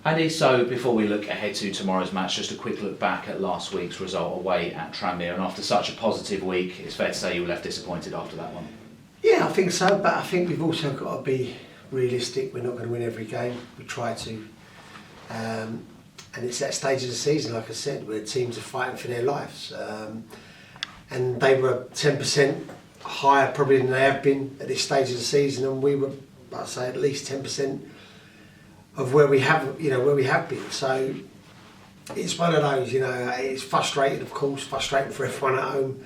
Andy, so before we look ahead to tomorrow's match, just a quick look back at last week's result away at Tranmere, and after such a positive week, it's fair to say you were left disappointed after that one. Yeah, I think so, but I think we've also got to be realistic. We're not going to win every game. We try to. And it's that stage of the season, like I said, where teams are fighting for their lives. And they were 10% higher probably than they have been at this stage of the season, and we were, I'd say, at least 10% of where we have been. So it's one of those, it's frustrating, of course, frustrating for everyone at home.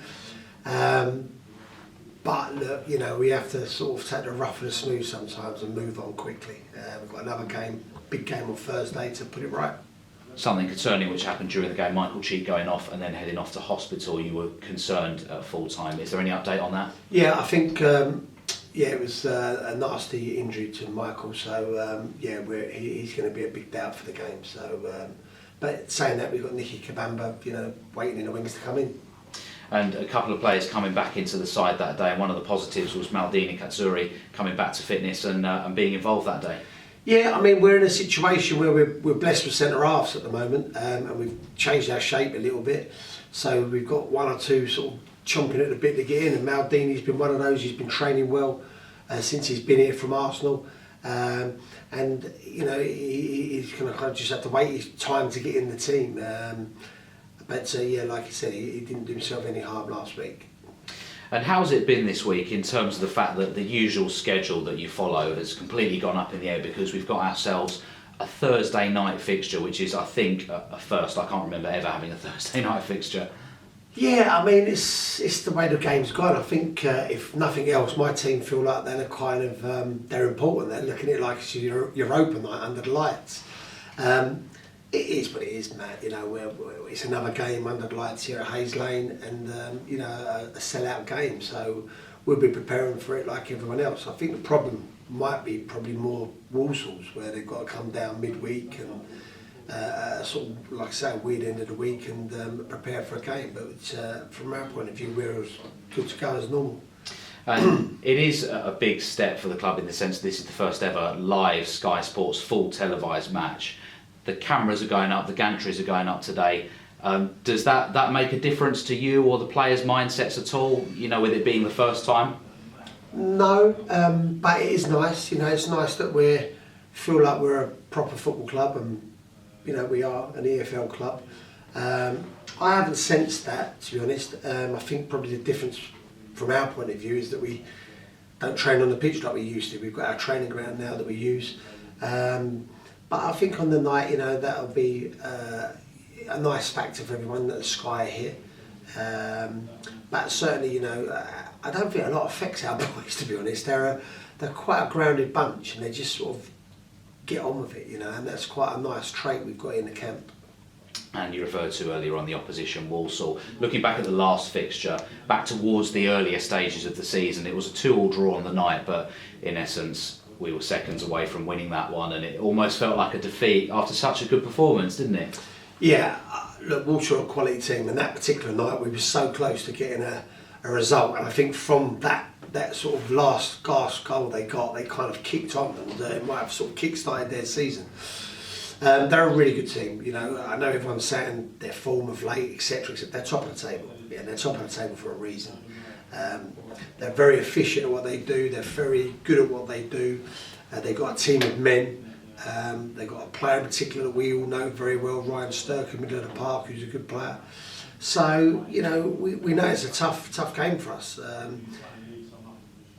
But look, we have to sort of take the rough and the smooth sometimes and move on quickly. We've got another game, big game on Thursday to put it right. Something concerning which happened during the game, Michael Cheek going off and then heading off to hospital. You were concerned at full time. Is there any update on that? Yeah, I think it was a nasty injury to Michael. So he's going to be a big doubt for the game. So, but saying that, we've got Nicky Kabamba, waiting in the wings to come in. And a couple of players coming back into the side that day, and one of the positives was Maldini Katsuri coming back to fitness and being involved that day. Yeah, I mean, we're in a situation where we're blessed with centre-halves at the moment, and we've changed our shape a little bit. So we've got one or two sort of chomping at the bit to get in, and Maldini's been one of those. He's been training well since he's been here from Arsenal. And he's going to kind of just have to wait his time to get in the team. But like I said, he didn't do himself any harm last week. And how's it been this week in terms of the fact that the usual schedule that you follow has completely gone up in the air, because we've got ourselves a Thursday night fixture, which is, I think, a first. I can't remember ever having a Thursday night fixture. Yeah, I mean, it's the way the game's gone. I think if nothing else, my team feel like they're kind of they're important. They're looking at it like it's your open night under the lights. It is what it is, Matt. It's another game under the lights here at Hayes Lane, and a sellout game. So we'll be preparing for it like everyone else. I think the problem might be probably more Walsall's, where they've got to come down midweek and sort of, like I say, a weird end of the week and prepare for a game. But from our point of view, we're as good to go as normal. And it is a big step for the club in the sense this is the first ever live Sky Sports full televised match. The cameras are going up, the gantries are going up today. Does that make a difference to you or the players' mindsets at all, with it being the first time? No, but it is nice. It's nice that we feel like we're a proper football club, and we are an EFL club. I haven't sensed that, to be honest. I think probably the difference from our point of view is that we don't train on the pitch like we used to. We've got our training ground now that we use. But I think on the night, that'll be a nice factor for everyone that Sky are here. But certainly, I don't think a lot affects our boys, to be honest. They're quite a grounded bunch, and they just sort of get on with it, and that's quite a nice trait we've got in the camp. And you referred to earlier on the opposition, Walsall. Looking back at the last fixture, back towards the earlier stages of the season, it was a 2-2 draw on the night, but in essence, we were seconds away from winning that one, and it almost felt like a defeat after such a good performance, didn't it? Yeah, look, Walsall are a quality team, and that particular night we were so close to getting a result, and I think from that sort of last gasp goal they got, they kind of kicked on, and it might have sort of kick-started their season. They're a really good team. I know everyone's saying their form of late, etc., except they're top of the table. Yeah, they're top of the table for a reason. They're very efficient at what they do. They're very good at what they do. They've got a team of men. They've got a player in particular that we all know very well, Ryan Sturk, in the middle of the park, who's a good player. So, we know it's a tough game for us.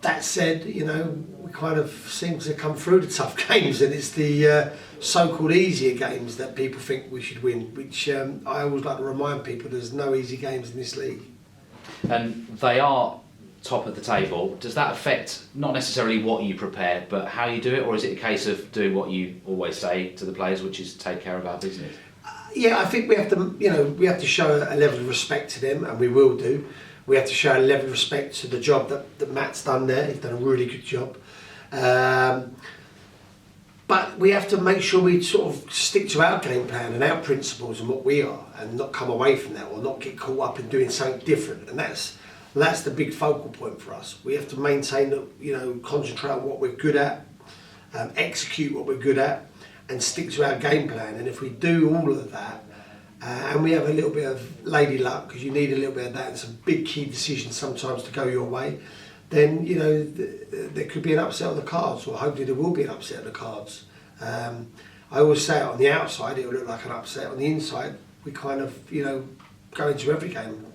That said, we kind of seem to come through the tough games, and it's the so-called easier games that people think we should win, which I always like to remind people there's no easy games in this league. And they are top of the table. Does that affect not necessarily what you prepare, but how you do it, or is it a case of doing what you always say to the players, which is take care of our business? Yeah, I think we have to show a level of respect to them, and we will do. We have to show a level of respect to the job that Matt's done there. He's done a really good job. But we have to make sure we sort of stick to our game plan and our principles and what we are, and not come away from that or not get caught up in doing something different. And that's the big focal point for us. We have to maintain that, concentrate on what we're good at, execute what we're good at, and stick to our game plan. And if we do all of that, and we have a little bit of lady luck, because you need a little bit of that, and some big key decisions sometimes to go your way, then there could be an upset on the cards, or hopefully there will be an upset on the cards. I always say on the outside it will look like an upset. On the inside, we kind of go into every game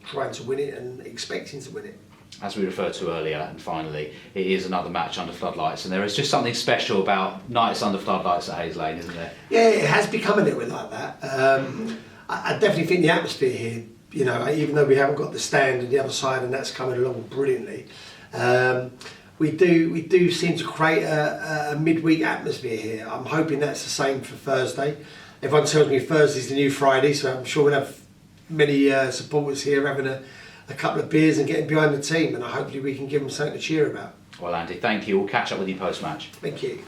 trying to win it and expecting to win it. As we referred to earlier, and finally, it is another match under floodlights, and there is just something special about nights under floodlights at Hayes Lane, isn't there? Yeah, it has become a little bit like that. I definitely think the atmosphere here, even though we haven't got the stand on the other side, and that's coming along brilliantly, we do seem to create a midweek atmosphere here. I'm hoping that's the same for Thursday. Everyone tells me Thursday's the new Friday, so I'm sure we'll have many supporters here having a couple of beers and getting behind the team, and hopefully we can give them something to cheer about. Well, Andy, thank you. We'll catch up with you post-match. Thank you.